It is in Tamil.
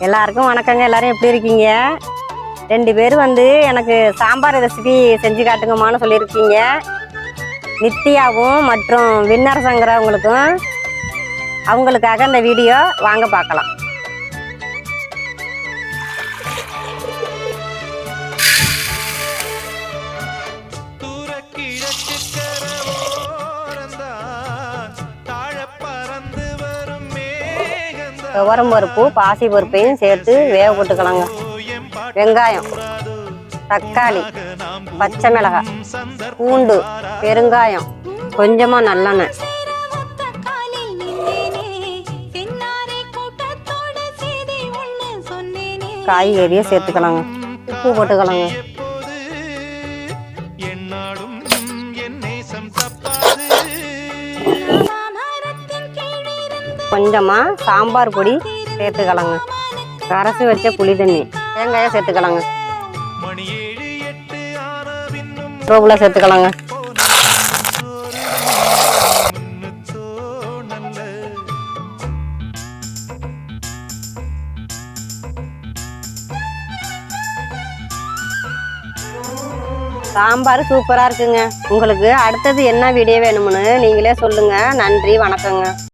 எல்லாருக்கும் வணக்கங்க. எல்லாரும் எப்படி இருக்கீங்க? 2 பேர் வந்து எனக்கு சாம்பார் ரெசிபி செஞ்சு காட்டுங்கம்மான்னு சொல்லியிருக்கீங்க. நித்யாவும் மற்றும் விண்ணரசங்கிறவங்களுக்கும் அவங்களுக்காக இந்த வீடியோ வாங்க பார்க்கலாம். துவரம்பருப்பு பாசி பருப்பையும் சேர்த்து வேக போட்டுக்கலாங்க. வெங்காயம், தக்காளி, பச்சை மிளகாய், பூண்டு, பெருங்காயம், கொஞ்சமா நல்லெண்ணெய், காய்கறியை சேர்த்துக்கலாங்க. உப்பு போட்டுக்கலாங்க. கொஞ்சமா சாம்பார் பொடி சேர்த்துக்கலாங்க. கரைச்சி வச்ச புளி தண்ணி, தேங்காயை சேர்த்துக்கலாங்க. ரோபுல சேர்த்துக்கலாங்க. சாம்பார் சூப்பரா இருக்குங்க. உங்களுக்கு அடுத்தது என்ன வீடியோ வேணும்னு நீங்களே சொல்லுங்க. நன்றி, வணக்கங்க.